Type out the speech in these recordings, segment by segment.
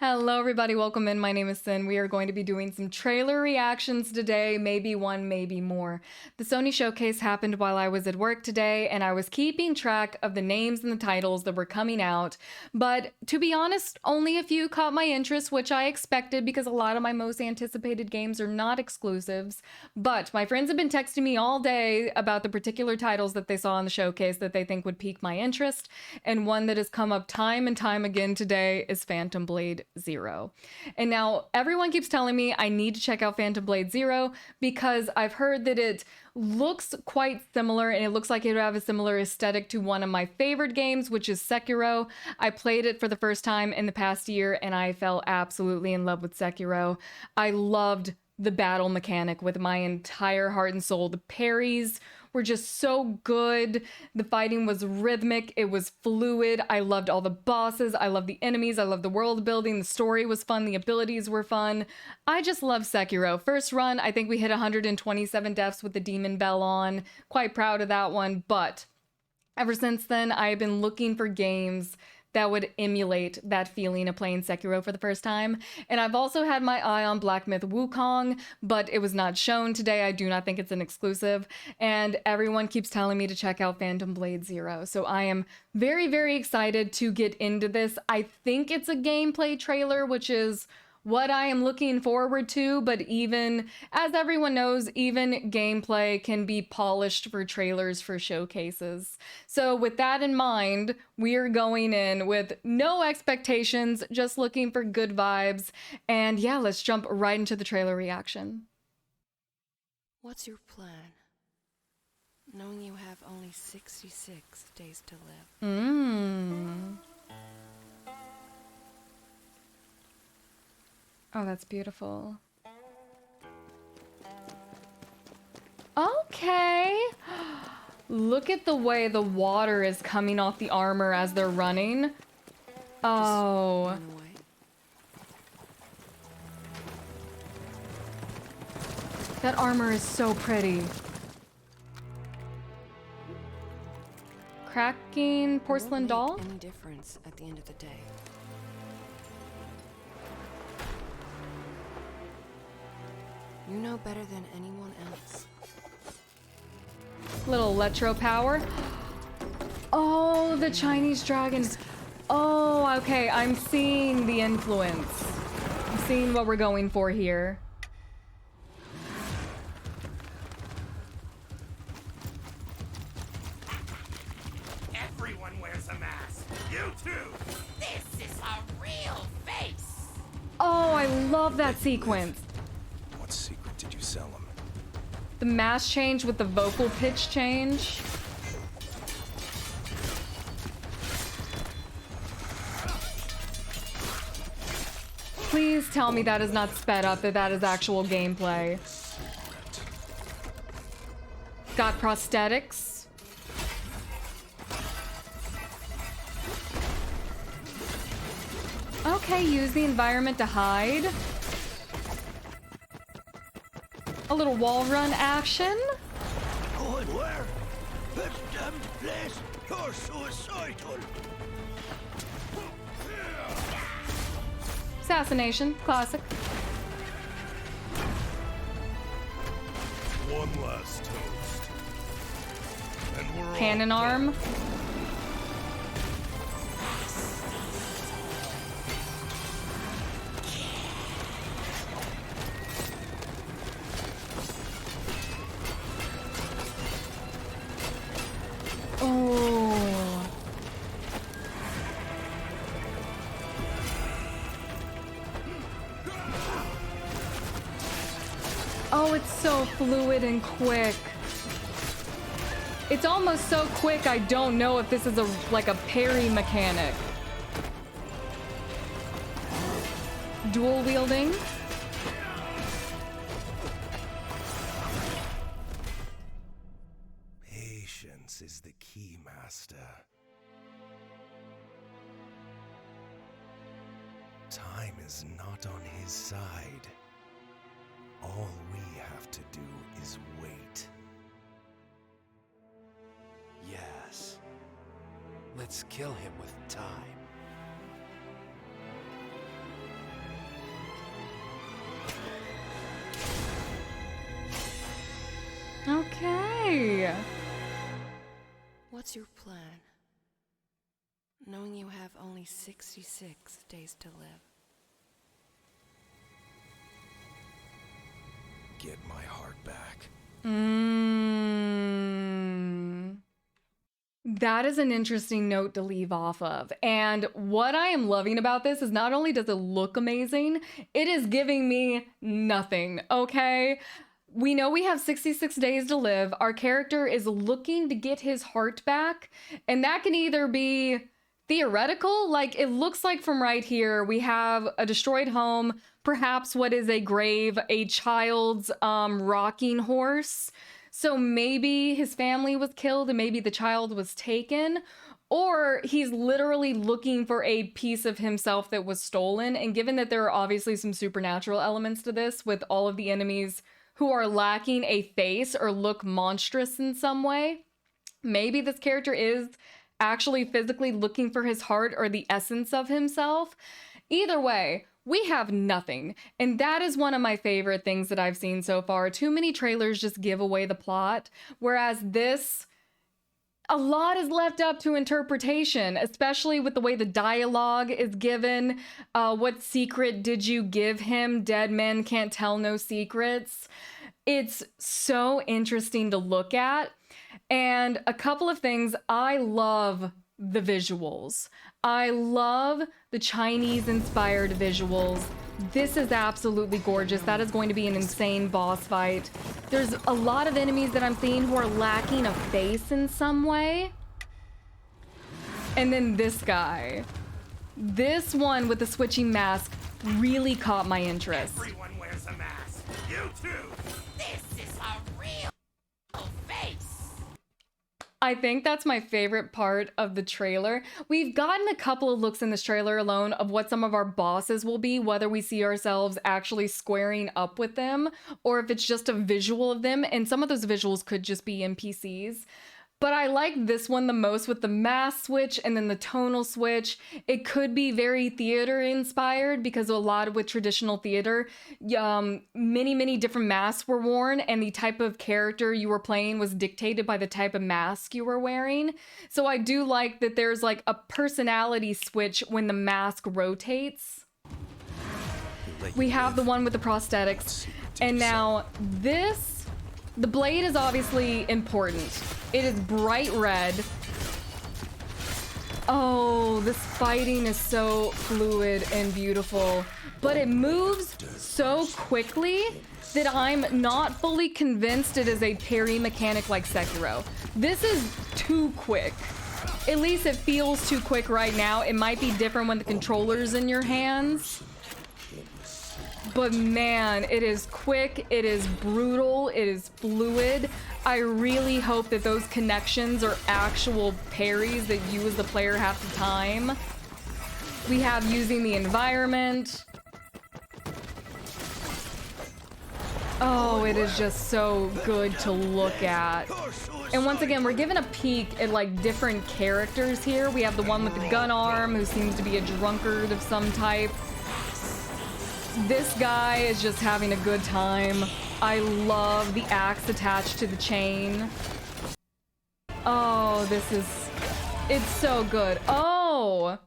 Hello, everybody. Welcome in. My name is Sin. We are going to be doing some trailer reactions today, maybe one, maybe more. The Sony Showcase happened while I was at work today, and I was keeping track of the names and the titles that were coming out. But to be honest, only a few caught my interest, which I expected because a lot of my most anticipated games are not exclusives. But my friends have been texting me all day about the particular titles that they saw in the showcase that they think would pique my interest. And one that has come up time and time again today is Phantom Blade Zero. And now everyone keeps telling me I need to check out Phantom Blade Zero because I've heard that it looks quite similar and it looks like it would have a similar aesthetic to one of my favorite games, which is Sekiro. I played it for the first time in the past year and I fell absolutely in love with Sekiro. I loved the battle mechanic with my entire heart and soul. The parries were just so good. The fighting was rhythmic. It was fluid. I loved all the bosses. I loved the enemies. I loved the world building. The story was fun. The abilities were fun. I just love Sekiro. First run, I think we hit 127 deaths with the demon bell on. Quite proud of that one. But ever since then, I've been looking for games that would emulate that feeling of playing Sekiro for the first time. And I've also had my eye on Black Myth Wukong, but it was not shown today. I do not think it's an exclusive. And everyone keeps telling me to check out Phantom Blade Zero. So I am very, very excited to get into this. I think it's a gameplay trailer, which is what I am looking forward to, but even, as everyone knows, even gameplay can be polished for trailers for showcases. So with that in mind, we are going in with no expectations, just looking for good vibes. And yeah, let's jump right into the trailer reaction. What's your plan? Knowing you have only 66 days to live. Oh, that's beautiful. Okay. Look at the way the water is coming off the armor as they're running. Oh. That armor is so pretty. Cracking porcelain doll? Any difference at the end of the day? You know better than anyone else. Little electro power. Oh, the Chinese dragons. Oh, okay. I'm seeing the influence. I'm seeing what we're going for here. Everyone wears a mask. You too. This is a real face. Oh, I love that sequence. What secret did you sell him? The mask change with the vocal pitch change. Please tell me that is not sped up, that is actual gameplay. Got prosthetics. Okay, use the environment to hide. A little wall run action. Going where? This damn place. You're suicidal. Assassination, classic. One last toast. And we're Cannon arm. Oh. Oh, it's so fluid and quick. It's almost so quick I don't know if this is like a parry mechanic. Dual wielding. Patience is the key, Master. Time is not on his side. All we have to do is wait. Yes. Let's kill him with time. What's your plan? Knowing you have only 66 days to live. Get my heart back. That is an interesting note to leave off of. And what I am loving about this is not only does it look amazing, it is giving me nothing, okay? We know we have 66 days to live. Our character is looking to get his heart back, and that can either be theoretical, like it looks like from right here, we have a destroyed home, perhaps what is a grave, a child's rocking horse. So maybe his family was killed and maybe the child was taken, or he's literally looking for a piece of himself that was stolen. And given that there are obviously some supernatural elements to this with all of the enemies who are lacking a face or look monstrous in some way, maybe this character is actually physically looking for his heart or the essence of himself. Either way, we have nothing. And that is one of my favorite things that I've seen so far. Too many trailers just give away the plot, whereas this, a lot is left up to interpretation, especially with the way the dialogue is given. What secret did you give him? Dead men can't tell no secrets. It's so interesting to look at. And a couple of things, I love the visuals. I love the Chinese-inspired visuals. This is absolutely gorgeous. That is going to be an insane boss fight. There's a lot of enemies that I'm seeing who are lacking a face in some way. And then this guy. This one with the switching mask really caught my interest. Everyone wears a mask. You too. This is a real face. I think that's my favorite part of the trailer. We've gotten a couple of looks in this trailer alone of what some of our bosses will be, whether we see ourselves actually squaring up with them or if it's just a visual of them. And some of those visuals could just be NPCs. But I like this one the most with the mask switch and then the tonal switch. It could be very theater inspired because a lot with traditional theater, many different masks were worn and the type of character you were playing was dictated by the type of mask you were wearing. So I do like that there's like a personality switch when the mask rotates. We have the one with the prosthetics. And now this, the blade is obviously important. It is bright red. Oh, this fighting is so fluid and beautiful, but it moves so quickly that I'm not fully convinced it is a parry mechanic like Sekiro. This is too quick. At least it feels too quick right now. It might be different when the controller's in your hands. But man, it is quick, it is brutal, it is fluid. I really hope that those connections are actual parries that you as the player have to time. We have using the environment. Oh, it is just so good to look at. And once again, we're given a peek at like different characters here. We have the one with the gun arm who seems to be a drunkard of some type. This guy is just having a good time. I love the axe attached to the chain. Oh, it's so good. Oh,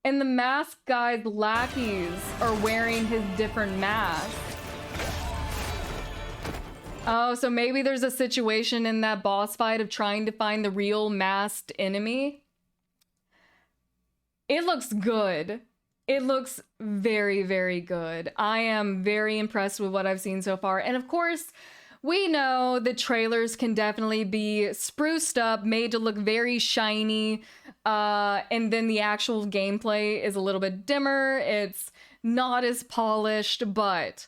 and the mask guy's lackeys are wearing his different masks. Oh, so maybe there's a situation in that boss fight of trying to find the real masked enemy. It looks good. It looks very good. I am very impressed with what I've seen so far. And of course, we know the trailers can definitely be spruced up, made to look very shiny. And then the actual gameplay is a little bit dimmer. It's not as polished, but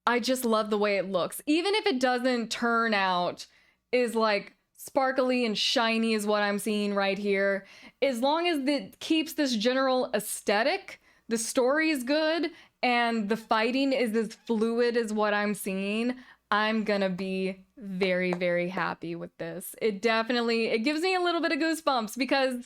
I just love the way it looks. Even if it doesn't turn out is like sparkly and shiny is what I'm seeing right here. As long as it keeps this general aesthetic, the story is good, and the fighting is as fluid as what I'm seeing, I'm gonna be very happy with this. It gives me a little bit of goosebumps because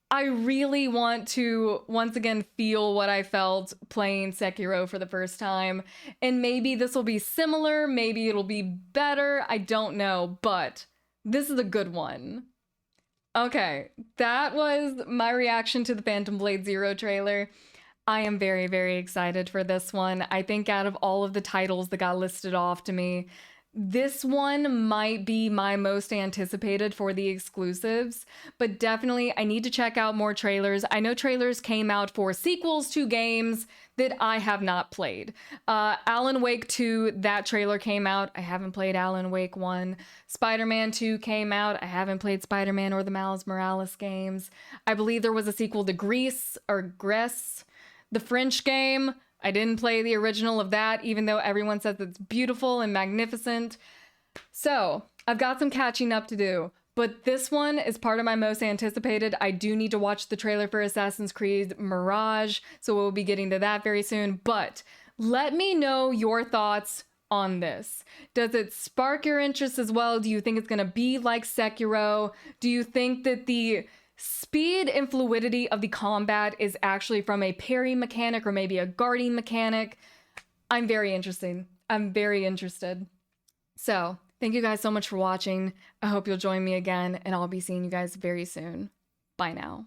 I really want to once again feel what I felt playing Sekiro for the first time. And maybe this will be similar, maybe it'll be better, I don't know, but this is a good one. Okay, that was my reaction to the Phantom Blade Zero trailer. I am very, very excited for this one. I think out of all of the titles that got listed off to me, this one might be my most anticipated for the exclusives, but definitely I need to check out more trailers. I know trailers came out for sequels to games that I have not played. Alan Wake 2, that trailer came out. I haven't played Alan Wake 1. Spider-Man 2 came out. I haven't played Spider-Man or the Miles Morales games. I believe there was a sequel to Grease or Gress, the French game. I didn't play the original of that, even though everyone says it's beautiful and magnificent. So I've got some catching up to do, but this one is part of my most anticipated. I do need to watch the trailer for Assassin's Creed Mirage, so we'll be getting to that very soon. But let me know your thoughts on this. Does it spark your interest as well? Do you think it's going to be like Sekiro? Do you think that the speed and fluidity of the combat is actually from a parry mechanic or maybe a guarding mechanic? I'm very interested. I'm very interested. So thank you guys so much for watching. I hope you'll join me again, and I'll be seeing you guys very soon. Bye now.